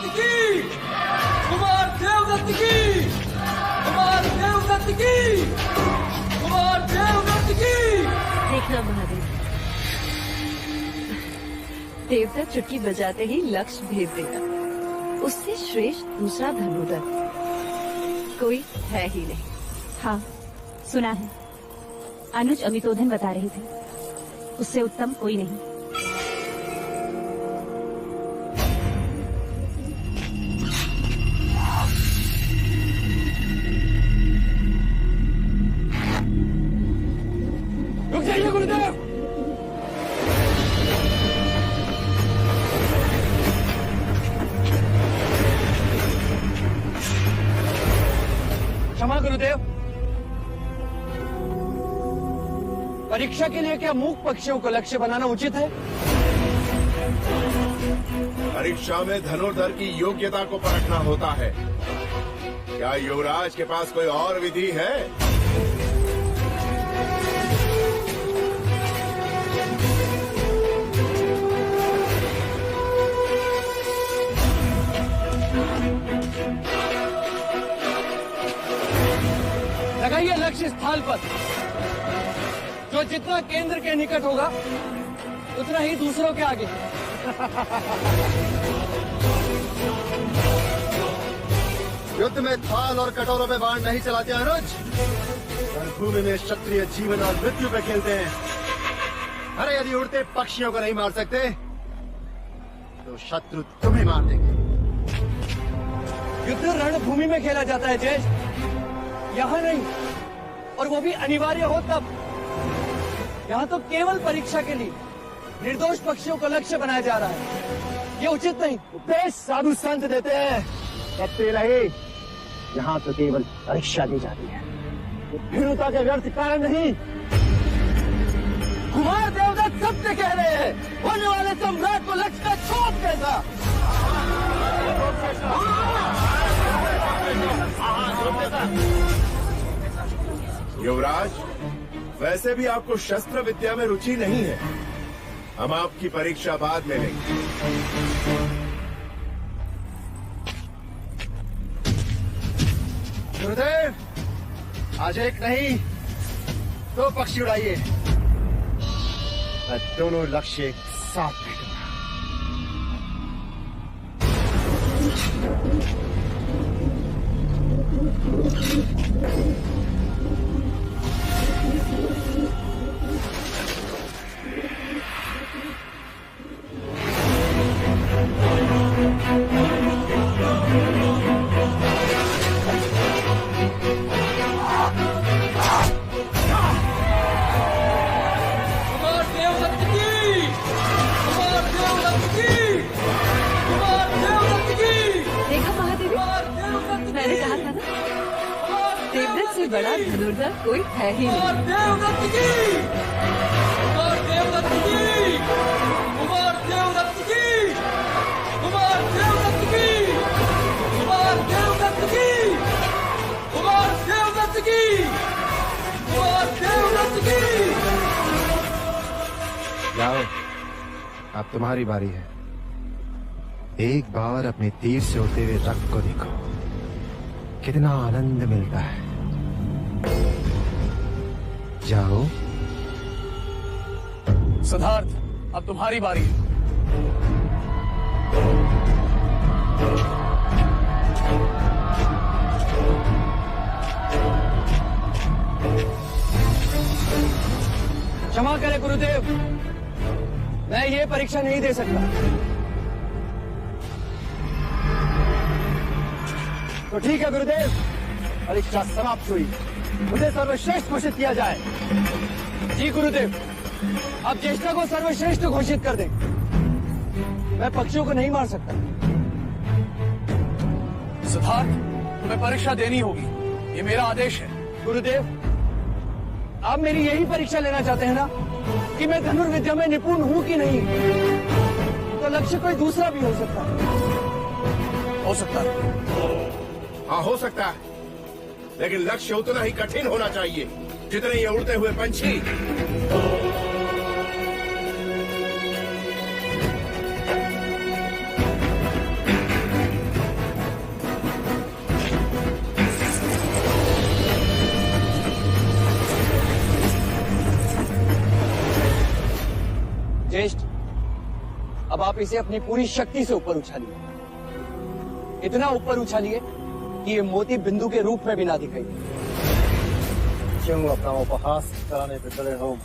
देवदत्त की, कुमार देवदत्त की, कुमार देवदत्त की, कुमार देवदत्त की। देखना महादेव, देवता चुटकी बजाते ही लक्ष्य भेज देगा। उससे श्रेष्ठ दूसरा धनुर्धर कोई है ही नहीं। हाँ, सुना है। अनुज अमितोधन बता रहे थे, उससे उत्तम कोई नहीं। रुक जाइए गुरुदेव। क्षमा गुरुदेव, परीक्षा के लिए क्या मूक पक्षियों को लक्ष्य बनाना उचित है? परीक्षा में धनुर्धर की योग्यता को परखना होता है। क्या युवराज के पास कोई और विधि है? लगाइए लक्ष्य स्थल पर। जो जितना केंद्र के निकट होगा उतना ही दूसरों के आगे। युद्ध में थाल और कटोरों में बाण नहीं चलाते अनुज, रणभूमि में क्षत्रिय जीवन और मृत्यु पे खेलते हैं। अरे यदि उड़ते पक्षियों को नहीं मार सकते तो शत्रु तुम्हें मार देंगे। युद्ध रणभूमि में खेला जाता है जयेश, यहाँ नहीं, और वो भी अनिवार्य हो तब। यहाँ तो केवल परीक्षा के लिए निर्दोष पक्षियों को लक्ष्य बनाया जा रहा है। ये उचित नहीं। उपदेश साधु संत देते हैं, कहते रहे। यहाँ तो केवल परीक्षा दी जाती है, भीरुता के व्यर्थ कारण नहीं। कुमार देवदत्त सत्य कह रहे हैं, होने वाले सम्राट को लक्ष्य का छोप देगा। युवराज, वैसे भी आपको शस्त्र विद्या में रुचि नहीं है। हम आपकी परीक्षा बाद में लेंगे। गुरुदेव, आज एक नहीं दो पक्षी उड़ाइए। मैं दोनों लक्ष्य एक साथ भेजूंगा। मैंने कहा था ना, देवदत्त से बड़ा धनुर्धर कोई है ही नहीं। देवदत्त की, कुमार देवदत्त की, कुमार देवदत्त की, कुमार देवदत्त की, कुमार देवदत्त की, कुमार देवदत्त की, कुमार देवदत्त की। जाओ, अब तुम्हारी बारी है। एक बार अपने तीर से उड़ते हुए रक्त को देखो, कितना आनंद मिलता है। जाओ। सिद्धार्थ, अब तुम्हारी बारी है। क्षमा करें गुरुदेव, मैं ये परीक्षा नहीं दे सकता। तो ठीक है गुरुदेव, परीक्षा समाप्त हुई। मुझे सर्वश्रेष्ठ घोषित किया जाए। जी गुरुदेव, आप ज्येष्ठा को सर्वश्रेष्ठ घोषित कर दें। मैं पक्षियों को नहीं मार सकता। सिद्धार्थ, तुम्हें परीक्षा देनी होगी, ये मेरा आदेश है। गुरुदेव, आप मेरी यही परीक्षा लेना चाहते हैं ना, कि मैं धनुर्विद्या में निपुण हूँ कि नहीं? तो लक्ष्य कोई दूसरा भी हो सकता है। हो सकता है। हाँ, हो सकता है, लेकिन लक्ष्य उतना ही कठिन होना चाहिए जितने ये उड़ते हुए पंछी। आप इसे अपनी पूरी शक्ति से ऊपर उछालिए, इतना ऊपर उछालिए कि ये मोती बिंदु के रूप में भी ना दिखाई दे। क्यों अपना उपहास कराने पे चले हो?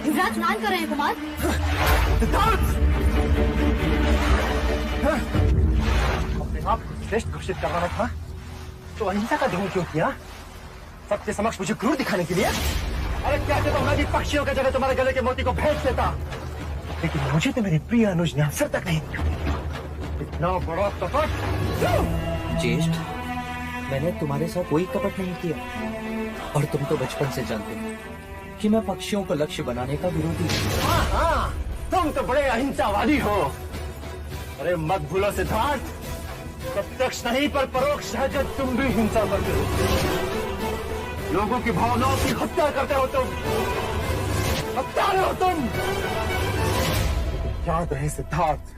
युवराज स्नान कर रहे हैं कुमार। अपने आप श्रेष्ठ घोषित करना था तो अहिंसा का ढोंग क्यों किया? सबके समक्ष मुझे क्रूर दिखाने के लिए? अरे क्या तो मैं भी पक्षियों की जगह तुम्हारे गले के मोती को भेज देता, लेकिन मुझे तो मेरी प्रिय अनुज ने अवसर तक नहीं दिया। इतना बड़ा कपट! ज्येष्ठ, मैंने तुम्हारे साथ कोई कपट नहीं किया और तुम तो बचपन से जानते हो कि मैं पक्षियों को लक्ष्य बनाने का विरोधी हूँ। हाँ, तुम तो बड़े अहिंसावादी हो। अरे मत भूलो सिद्धार्थ, प्रत्यक्ष नहीं पर परोक्ष है जो तुम भी हिंसा करते हो, लोगों की भावनाओं की हत्या करते हो तुम, हत्यारे हो तुम। याद रहे सिद्धार्थ,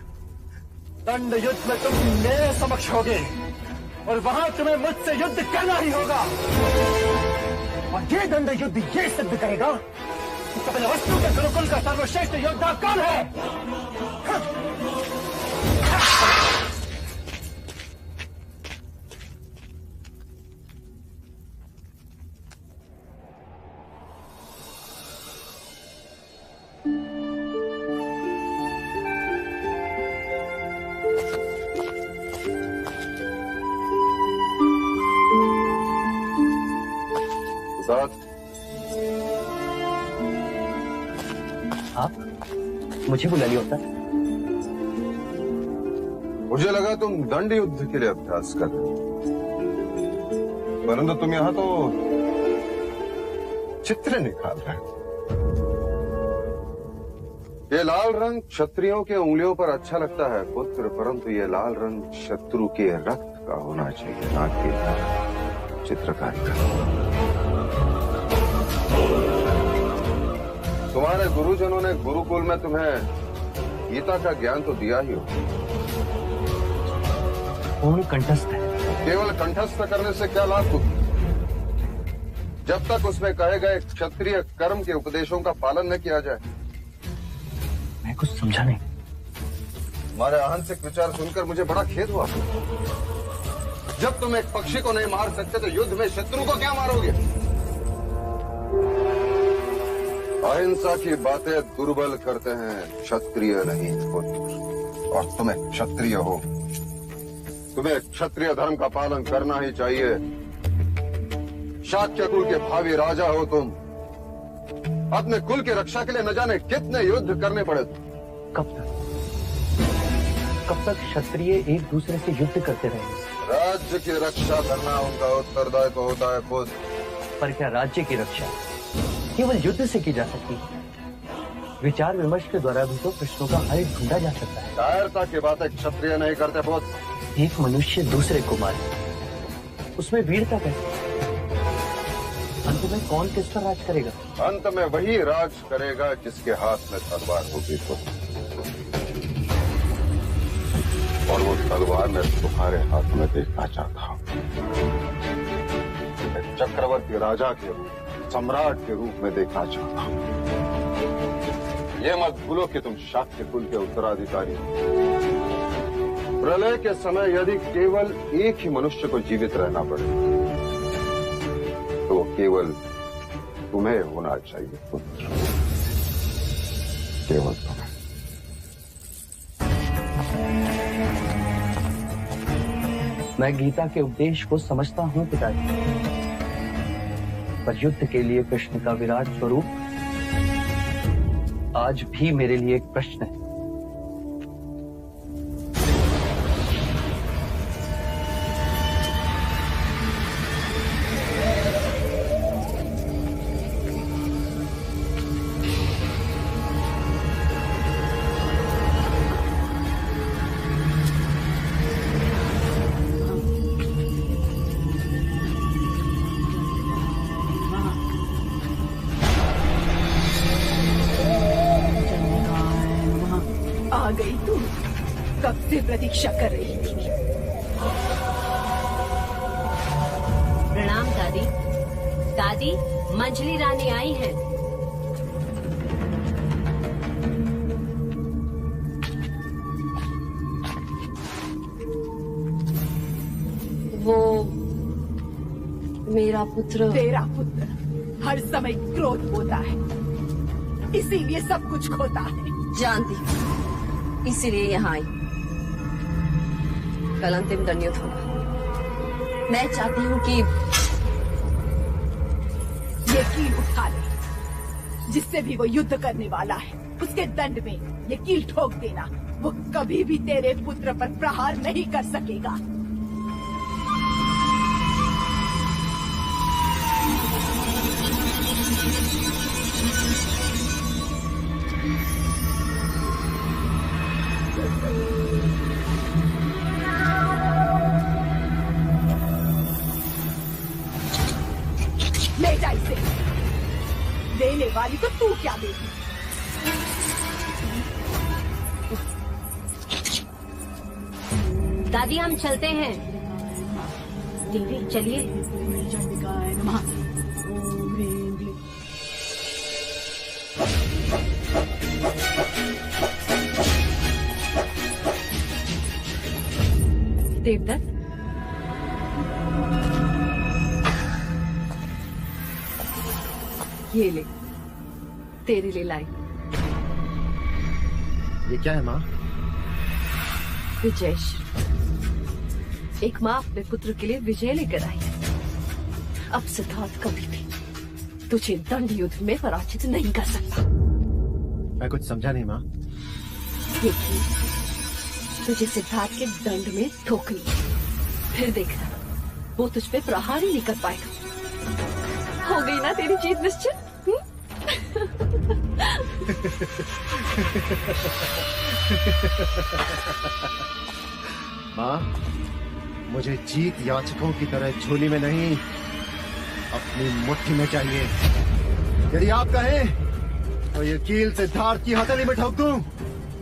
दंड युद्ध में तुम मेरे समक्ष होगे और वहां तुम्हें मुझसे युद्ध करना ही होगा। और ये दंड युद्ध ये सिद्ध करेगा कि कपिलवस्तु के गुरुकुल का सर्वश्रेष्ठ योद्धा कौन है। आप मुझे बुला लिया होता? मुझे लगा तुम दंड युद्ध के लिए अभ्यास कर रहे हो, परंतु तुम यहाँ तो चित्र निकाल रहे हो। ये लाल रंग क्षत्रियों के उंगलियों पर अच्छा लगता है पुत्र, परंतु ये लाल रंग शत्रु के रक्त का होना चाहिए, ना कि चित्रकारी का। तुम्हारे गुरुजनों ने गुरुकुल में तुम्हें गीता का ज्ञान तो दिया ही हो, पूर्ण कंठस्थ है। केवल कंठस्थ करने से क्या लाभ होगा जब तक उसमें कहे गए क्षत्रिय कर्म के उपदेशों का पालन न किया जाए। मैं कुछ समझा नहीं। तुम्हारे अहंसिक विचार सुनकर मुझे बड़ा खेद हुआ। जब तुम एक पक्षी को नहीं मार सकते तो युद्ध में शत्रु को क्या मारोगे? अहिंसा की बातें दुर्बल करते हैं, क्षत्रिय नहीं पुत्र। और तुम एक क्षत्रिय हो, तुम्हें क्षत्रिय धर्म का पालन करना ही चाहिए। शाक्य कुल के भावी राजा हो तुम, अपने कुल की रक्षा के लिए न जाने कितने युद्ध करने पड़े तुम। कब तक क्षत्रिय एक दूसरे से युद्ध करते रहेंगे? राज्य की रक्षा करना उनका उत्तरदायित्व होता है पुत्र। पर क्या राज्य की रक्षा केवल युद्ध से की जा सकती है? विचार विमर्श के द्वारा भी तो प्रश्नों का हल ढूंढा जा सकता है। कायरता की बातें क्षत्रिय नहीं करते पुत्र। एक मनुष्य दूसरे को मारे, उसमें वीरता कैसे? अंत में कौन किस पर राज करेगा? अंत में वही राज करेगा जिसके हाथ में तलवार होगी पुत्र। और वो तलवार मैं तुम्हारे हाथ में देखना चाहता हूँ। एक चक्रवर्ती राजा के रूप, सम्राट के रूप में देखना चाहता हूँ। ये मत भूलो कि तुम शाक्य कुल के उत्तराधिकारी हो। प्रलय के समय यदि केवल एक ही मनुष्य को जीवित रहना पड़े तो वो केवल तुम्हें होना चाहिए पुत्र, केवल तुम्हें। मैं गीता के उपदेश को समझता हूँ पिताजी, पर युद्ध के लिए कृष्ण का विराट स्वरूप आज भी मेरे लिए एक प्रश्न है। आ गई तू, कब से प्रतीक्षा कर रही थी। प्रणाम दादी। दादी, मंजली रानी आई है। वो मेरा पुत्र। तेरा पुत्र हर समय क्रोध होता है, इसीलिए सब कुछ खोता है। जानती हूँ, इसीलिए यहाँ आई। कल अंतिम दंड होगा। मैं चाहती हूँ कि ये कील उठा ले। जिससे भी वो युद्ध करने वाला है उसके दंड में ये कील ठोक देना। वो कभी भी तेरे पुत्र पर प्रहार नहीं कर सकेगा। ले जा इसे। देने वाली तो तू क्या देगी? दादी, हम चलते हैं। देवी, चलिए। देवदत्त, ये ले, तेरे लिए लाई। ये क्या है माँ? विजय। एक माँ अपने पुत्र के लिए विजय लेकर आई है। अब सिद्धार्थ कभी भी तुझे दंड युद्ध में पराजित नहीं कर सकता। मैं कुछ समझा नहीं माँ। ये तुझे सिद्धार्थ के दंड में ठोकनी है। फिर देखना, वो तुझ पे प्रहार ही नहीं कर पाएगा। हो गई ना तेरी जीत निश्चित? माँ, मुझे जीत याचकों की तरह झोली में नहीं, अपनी मुट्ठी में चाहिए। यदि आप कहें तो ये कील सिद्धार्थ की हथेली में ठोक दूं,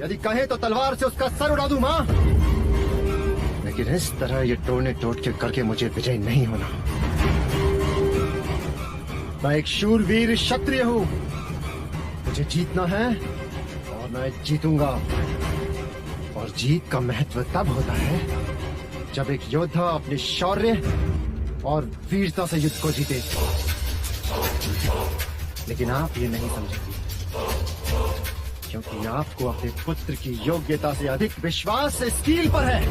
यदि कहें तो तलवार से उसका सर उड़ा दूं माँ। लेकिन इस तरह ये टोड़ने टोट के करके मुझे विजय नहीं होना। मैं एक शूरवीर क्षत्रिय हूँ, मुझे जीतना है और मैं जीतूंगा। और जीत का महत्व तब होता है जब एक योद्धा अपने शौर्य और वीरता से युद्ध को जीते। लेकिन आप ये नहीं समझेंगे, क्योंकि आपको अपने पुत्र की योग्यता से अधिक विश्वास इस कील पर है।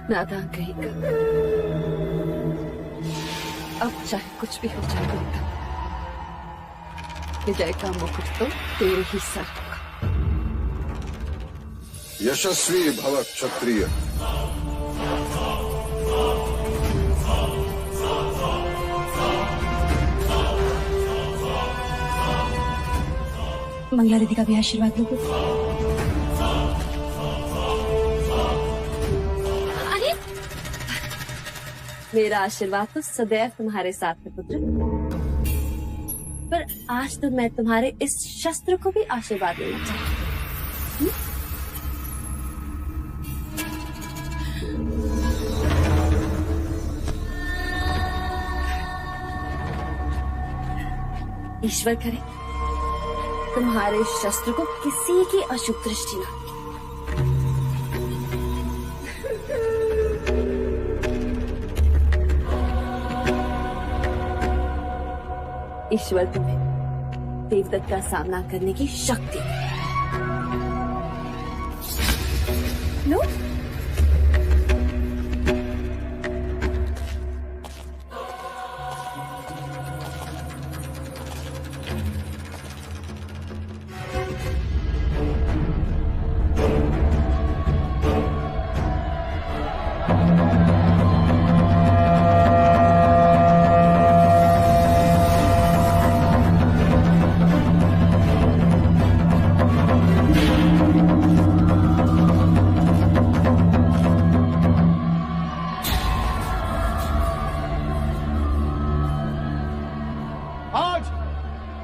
नादान कहेगा। अब चाहे कुछ भी हो जाए बेटा, विजय का मुकुट तो तेरे ही सर होगा। यशस्वी भव क्षत्रिय। मंगला दीदी का भी आशीर्वाद लोगे। अरे मेरा आशीर्वाद तो सदैव तुम्हारे साथ है पुत्र, पर आज तो मैं तुम्हारे इस शस्त्र को भी आशीर्वाद देना चाहती हूँ। ईश्वर करे तुम्हारे शस्त्र को किसी की अशुभ दृष्टि ना। ईश्वर तुम्हें देवदत्त का सामना करने की शक्ति दे। लो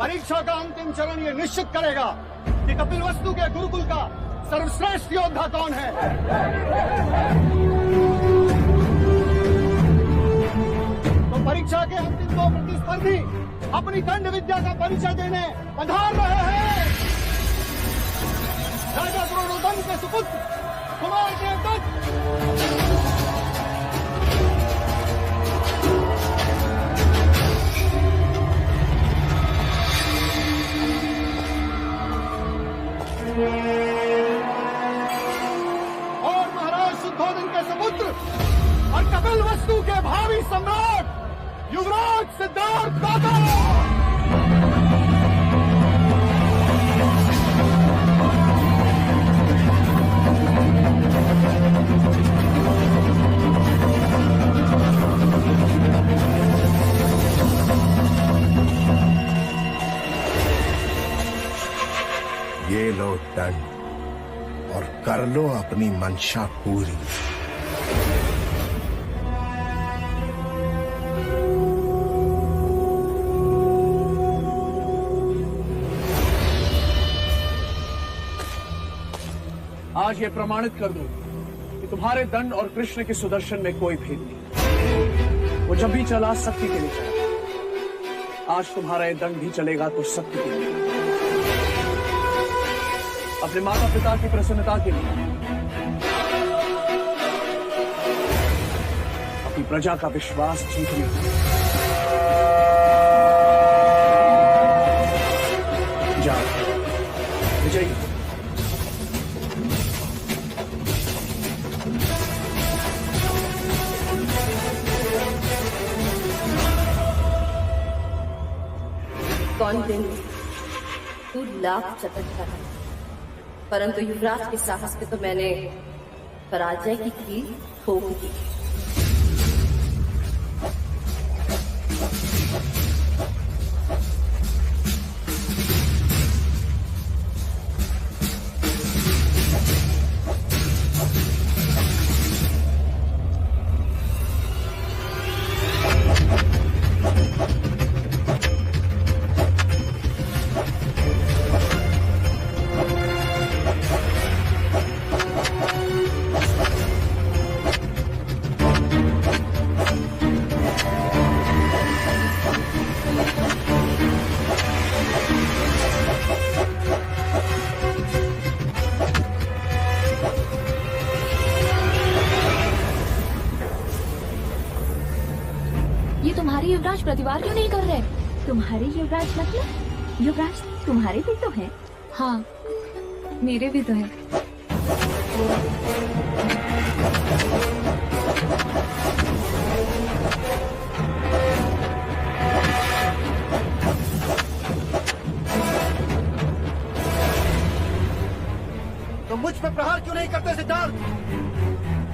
परीक्षा का अंतिम चरण ये निश्चित करेगा कि कपिलवस्तु के गुरुकुल का सर्वश्रेष्ठ योद्धा कौन है। तो परीक्षा के अंतिम 2 प्रतिस्पर्धी अपनी दंड विद्या का परिचय देने पधार रहे हैं। राजा द्रोणोदन के सुपुत्र कुमार देवदत्त। और महाराज शुद्धोधन के सुपुत्र और कपिलवस्तु के भावी सम्राट युवराज सिद्धार्थ दाता। ये लो दंड और कर लो अपनी मंशा पूरी। आज ये प्रमाणित कर दो कि तुम्हारे दंड और कृष्ण के सुदर्शन में कोई भेद नहीं। वो जब भी चला शक्ति के लिए चला। आज तुम्हारा ये दंड भी चलेगा तो शक्ति के लिए, अपने माता पिता की प्रसन्नता के लिए, अपनी प्रजा का विश्वास जीतने के लिए। जाओ विजयी। कौन दिन तू लाख चतक कर, परंतु युवराज के साहस पे तो मैंने पराजय की कील ठोक दी। ये तुम्हारे युवराज प्रतिवार क्यों नहीं कर रहे? तुम्हारे युवराज मतलब? युवराज तुम्हारे भी तो हैं। हाँ, मेरे भी तो हैं। तो मुझ पे प्रहार क्यों नहीं करते सिद्धार्थ?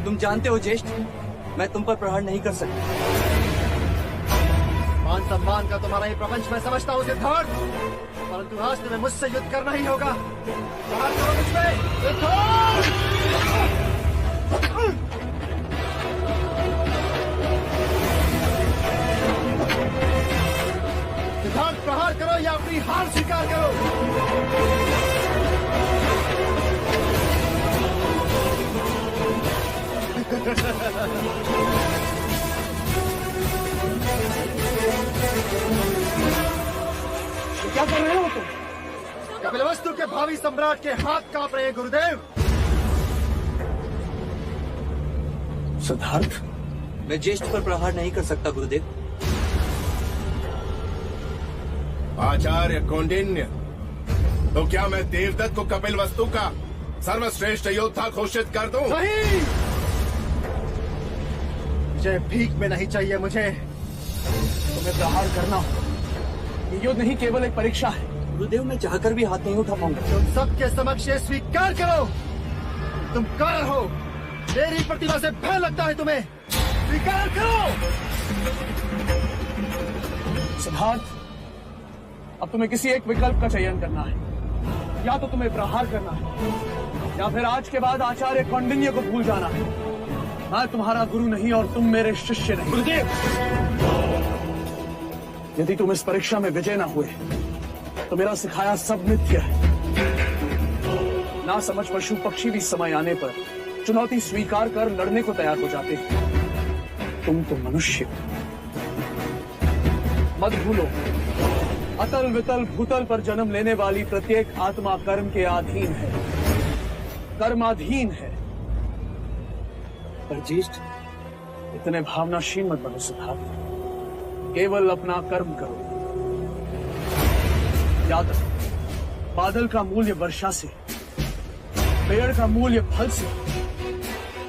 तुम जानते हो ज्येष्ठ, मैं तुम पर प्रहार नहीं कर सकता। मान सम्मान का तुम्हारा ये प्रपंच मैं समझता हूँ सिद्धार्थ, परंतु आज तुम्हें मुझसे युद्ध करना ही होगा। प्रहार करो मुझ पे सिद्धार्थ! सिद्धार्थ प्रहार करो या अपनी हार स्वीकार करो। क्या कर रहे हो तुम? कपिलवस्तु के भावी सम्राट के हाथ कांप रहे हैं गुरुदेव। सिद्धार्थ, मैं ज्येष्ठ पर प्रहार नहीं कर सकता गुरुदेव। आचार्य कौंडिन्य, तो क्या मैं देवदत्त को कपिलवस्तु का सर्वश्रेष्ठ योद्धा घोषित कर दूं? नहीं, मुझे भीख में नहीं चाहिए। मुझे तुम्हें प्रहार करना, ये युद्ध नहीं केवल एक परीक्षा है। गुरुदेव, मैं चाहकर भी हाथ नहीं उठा पाऊंगा। तुम सबके समक्ष ये स्वीकार करो, तुम कार हो। मेरी प्रतिभा से भय लगता है तुम्हें, स्वीकार करो। सिद्धार्थ, अब तुम्हें किसी एक विकल्प का चयन करना है। या तो तुम्हें प्रहार करना है, या फिर आज के बाद आचार्य कौंडिन्य को भूल जाना है। मैं तुम्हारा गुरु नहीं और तुम मेरे शिष्य नहीं। गुरुदेव, यदि तुम इस परीक्षा में विजय ना हुए तो मेरा सिखाया सब मिथ्या है। ना समझ पशु पक्षी भी समय आने पर चुनौती स्वीकार कर लड़ने को तैयार हो जाते हैं। तुम तो मनुष्य हो। मत भूलो, अतल वितल भूतल पर जन्म लेने वाली प्रत्येक आत्मा कर्म के अधीन है, कर्माधीन है। पर ज्येष्ठ, इतने भावनाशील मत बनो सिद्धार्थ। केवल अपना कर्म करो। याद रखो, बादल का मूल्य वर्षा से, पेड़ का मूल्य फल से,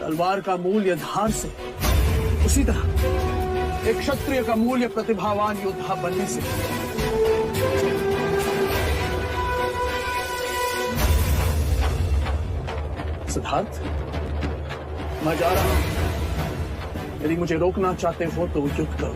तलवार का मूल्य धार से, उसी तरह एक क्षत्रिय का मूल्य प्रतिभावान योद्धा बनने से। सिद्धार्थ, मैं जा रहा हूं। यदि मुझे रोकना चाहते हो तो युद्ध करो।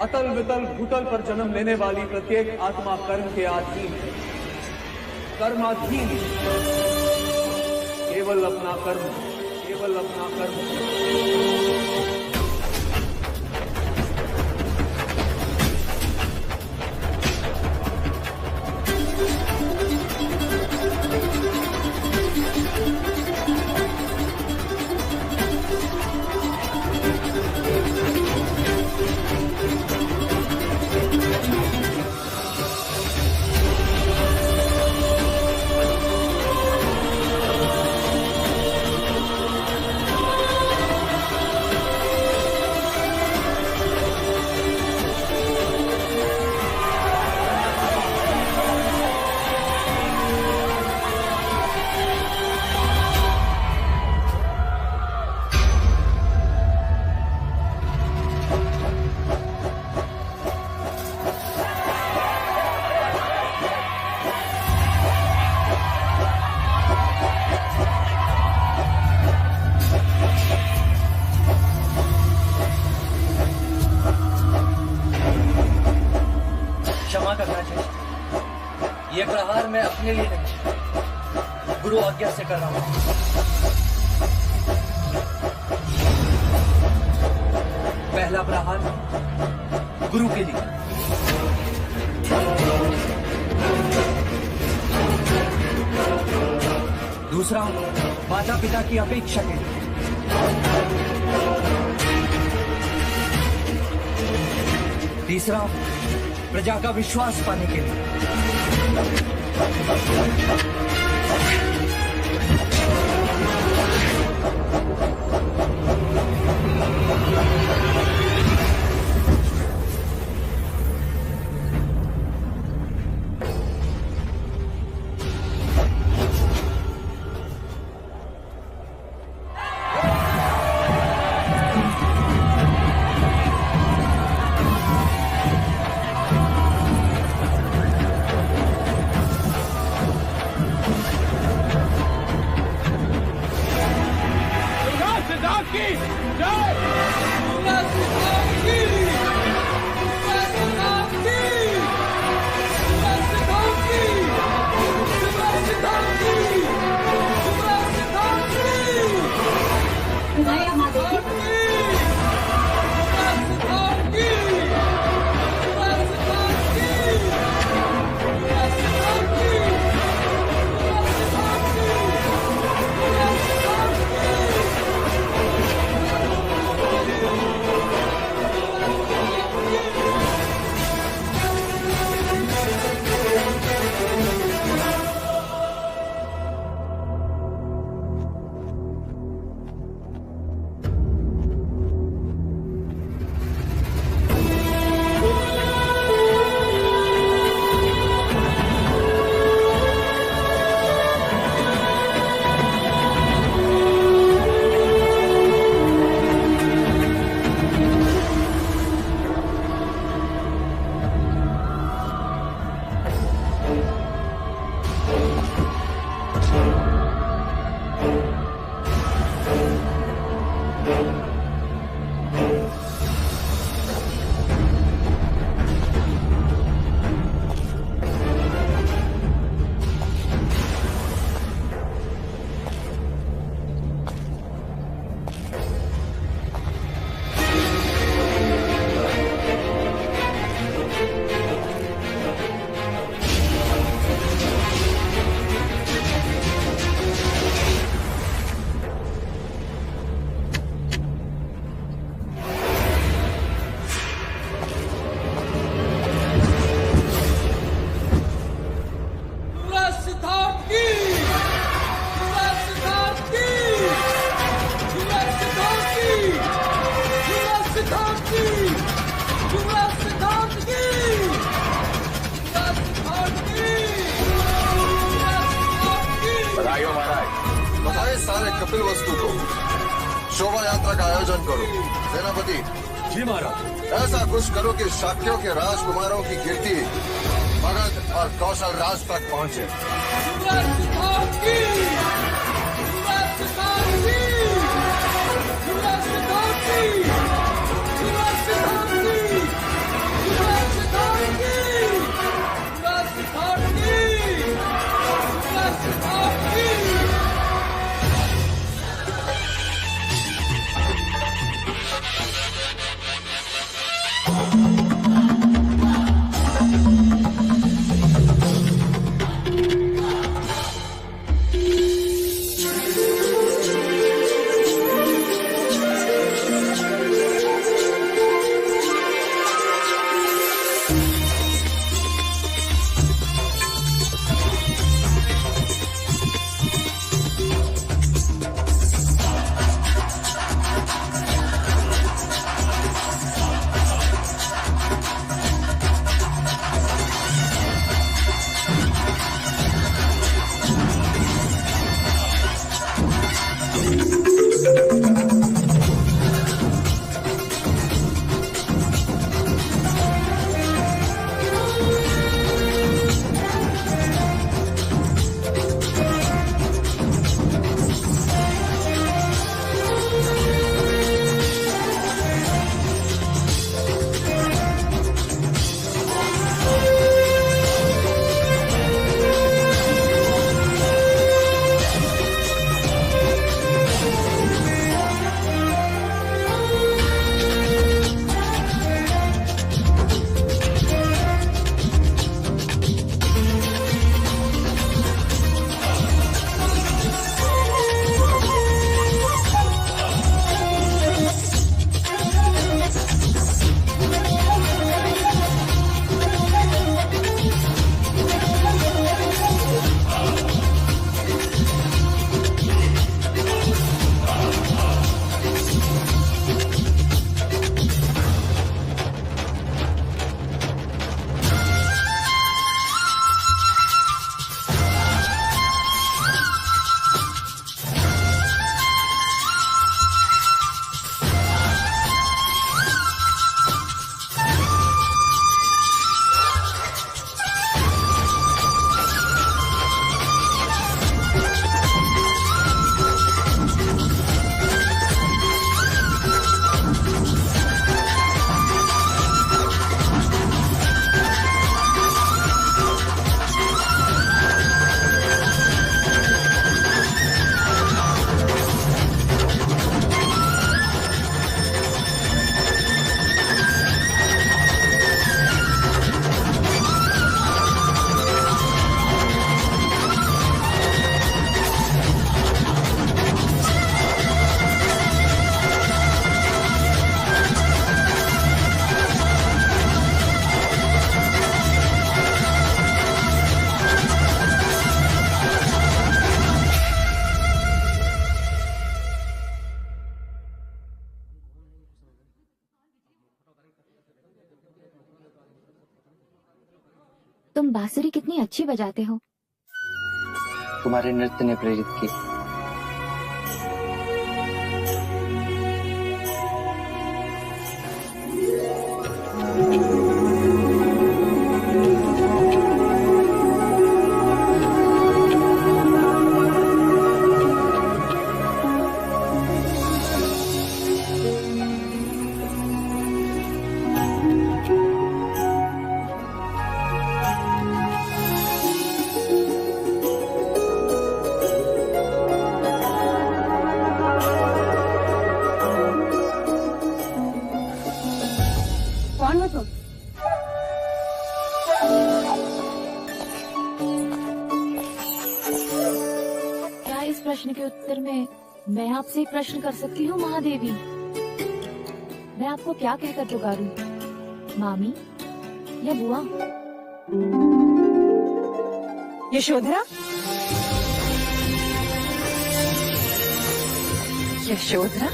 अतल वितल भूतल पर जन्म लेने वाली प्रत्येक आत्मा कर्म के अधीन है, कर्माधीन है। केवल अपना कर्म, केवल अपना कर्म। ये प्रहार मैं अपने लिए नहीं, गुरु आज्ञा से कर रहा हूं। पहला प्रहार गुरु के लिए, दूसरा माता पिता की अपेक्षा के लिए, तीसरा प्रजा का विश्वास पाने के लिए, पालन करो। सेनापति जी महाराज। ऐसा कुछ करो कि शाक्यों के राजकुमारों की कीर्ति मगध और कौशल राज तक पहुँचे। तुम बांसुरी कितनी अच्छी बजाते हो। तुम्हारे नृत्य ने प्रेरित किया। कौन हो तुम? क्या इस प्रश्न के उत्तर में मैं आपसे एक प्रश्न कर सकती हूँ महादेवी? मैं आपको क्या कहकर पुकारूं? मामी या बुआ? यशोधरा, यशोधरा,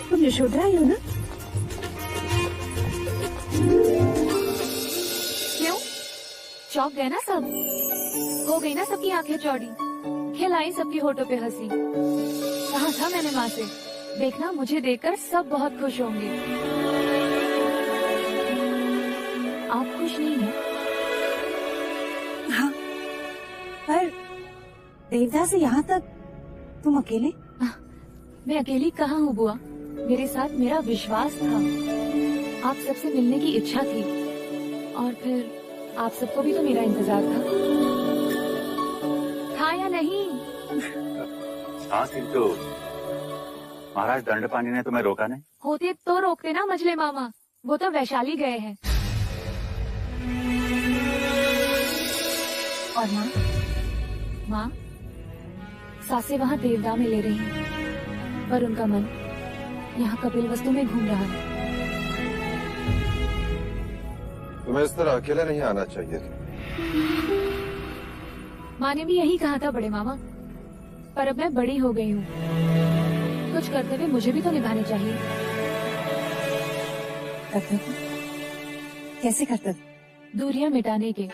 तुम यशोधरा ही हो ना? क्यों? चौंक गए ना सब? हो गई ना सबकी आंखें चौड़ी, खिलाई सबकी होठों पे हंसी। कहा था मैंने माँ से, देखना मुझे देखकर सब बहुत खुश होंगे। आप खुश नहीं हैं? हाँ, पर देवदा से यहाँ तक तुम अकेले? मैं अकेली कहाँ हूँ बुआ, मेरे साथ मेरा विश्वास था, आप सबसे मिलने की इच्छा थी, और फिर आप सबको भी तो मेरा इंतजार था या नहीं? हाँ किंतु महाराज दंडपानी ने तुम्हें रोका नहीं? होते तो रोकते ना मजले मामा, वो तो वैशाली गए हैं। और माँ? माँ सासे वहाँ देवदा में ले रही हैं, पर उनका मन यहाँ कपिल वस्तु में घूम रहा है। तुम्हें इस तरह अकेले नहीं आना चाहिए था। माँ ने भी यही कहा था बड़े मामा, पर अब मैं बड़ी हो गई हूँ, कुछ कर्तव्य मुझे भी तो निभाने चाहिए। कर्तव्य? कैसे कर्तव्य? दूरियां मिटाने के।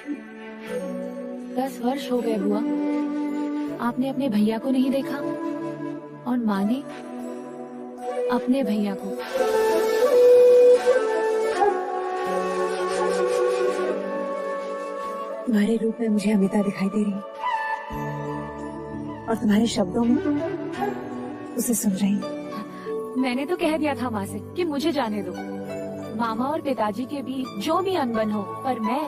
10 वर्ष हो गए बुआ, आपने अपने भैया को नहीं देखा और माँ ने अपने भैया को। तुम्हारे रूप में मुझे अमिता दिखाई दे रही है और तुम्हारे शब्दों में उसे सुन रही हूँ। मैंने तो कह दिया था माँ से कि मुझे जाने दो, मामा और पिताजी के बीच जो भी अनबन हो, पर मैं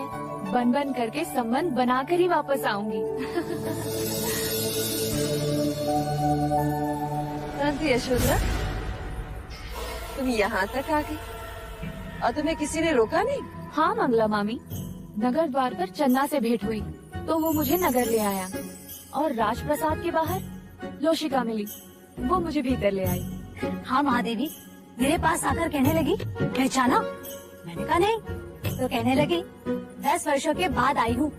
बन बन करके संबंध बनाकर ही वापस आऊंगी। यशोधरा, तुम यहाँ तक आ गई और तुम्हें किसी ने रोका नहीं? हाँ मंगला मामी, नगर द्वार पर चन्ना से भेंट हुई तो वो मुझे नगर ले आया, और राजप्रसाद के बाहर लोशिका मिली, वो मुझे भीतर ले आई। हाँ महादेवी, मेरे पास आकर कहने लगी पहचाना? मैंने कहा नहीं, तो कहने लगी 10 वर्षों के बाद आई हूँ,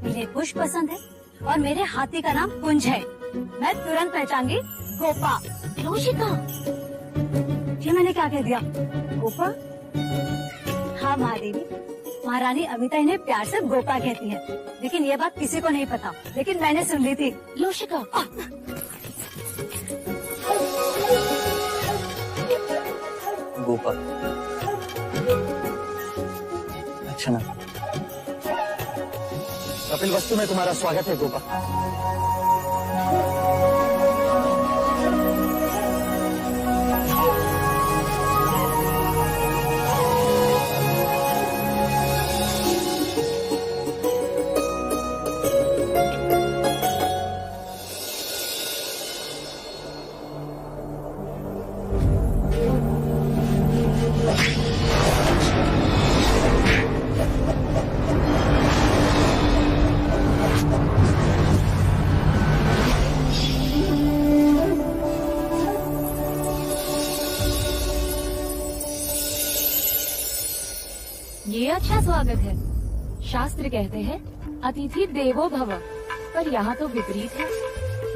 मुझे पुष्प पसंद है और मेरे हाथी का नाम कुंज है, मैं तुरंत पहचान गई गोपा। लोशिका, ये मैंने क्या कह दिया? गोपा? हाँ महादेवी, महारानी अमिता इन्हें प्यार से गोपा कहती है, लेकिन ये बात किसी को नहीं पता, लेकिन मैंने सुन ली थी। लोशिका, गोपा, अच्छा ना, कपिल वस्तु में तुम्हारा स्वागत है गोपा। ये अच्छा स्वागत है। शास्त्र कहते हैं अतिथि देवो भव, पर यहाँ तो विपरीत है।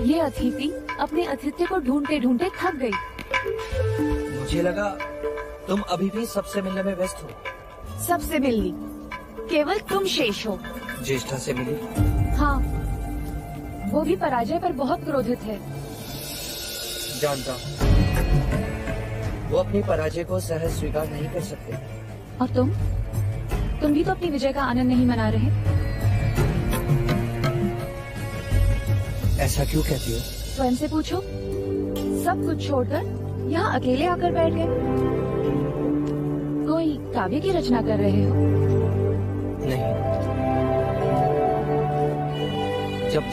ये अतिथि अपने अतिथ्य को ढूंढते ढूंढते थक गई। मुझे लगा तुम अभी भी सबसे मिलने में व्यस्त हो। सबसे मिलनी, केवल तुम शेष हो। ज्येष्ठा से मिली? हाँ, वो भी पराजय पर बहुत क्रोधित है। जानता हूँ, वो अपनी पराजय को सहज स्वीकार नहीं कर सकते। और तुम भी तो अपनी विजय का आनंद नहीं मना रहे। ऐसा क्यों कहती हो? स्वयं से पूछो, सब कुछ छोड़कर यहाँ अकेले आकर बैठ गए। कोई काव्य की रचना कर रहे हो? नहीं,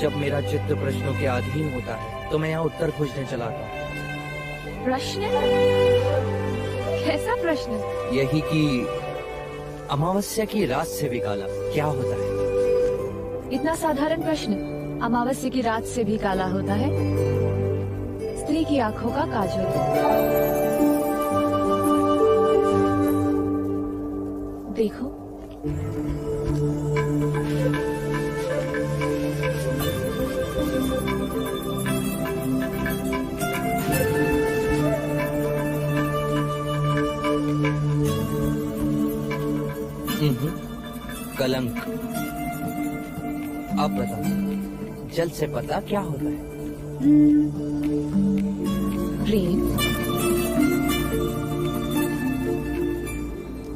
जब मेरा चित्त प्रश्नों के अधीन होता है तो मैं यहाँ उत्तर खोजने चला आता हूँ। प्रश्न? कैसा प्रश्न? यही कि अमावस्या की रात से भी काला क्या होता है? इतना साधारण प्रश्न, अमावस्या की रात से भी काला होता है। स्त्री की आंखों का काजल। देखो, कलंक। आप बताओ, जल से पता क्या होता है? प्रेम।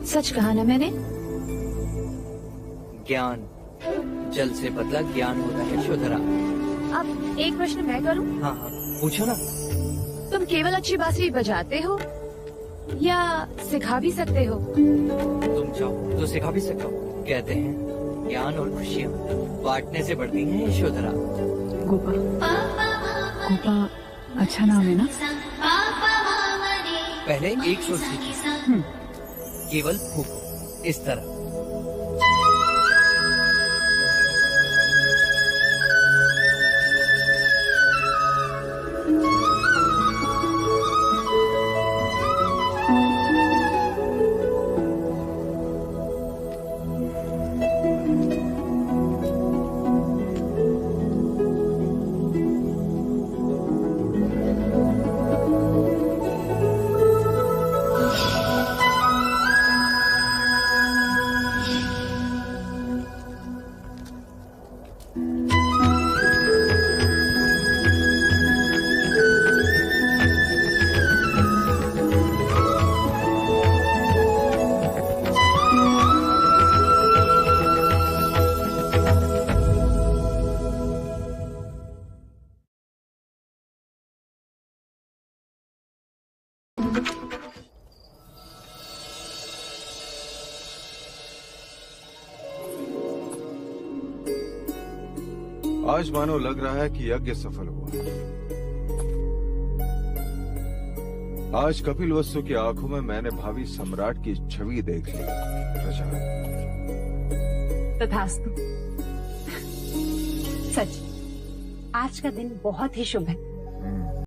सच कहा ना मैंने? ज्ञान। जल से पता ज्ञान होता है यशोधरा। अब एक प्रश्न मैं करूं? हाँ हाँ, पूछो ना। तुम केवल अच्छी बांसुरी बजाते हो या सिखा भी सकते हो? तुम चाहो तो सिखा भी सकते हो। कहते हैं ज्ञान और खुशियाँ बांटने से बढ़ती हैं यशोधरा। गोपा, गोपा अच्छा नाम है ना? पहले एक सुर सीखी, केवल फूको, इस तरह। आज मानो लग रहा है कि यज्ञ सफल हुआ। आज कपिल वस्तु की आंखों में मैंने भावी सम्राट की छवि देख ली। प्रजा, तथास्तु। सच, आज का दिन बहुत ही शुभ है।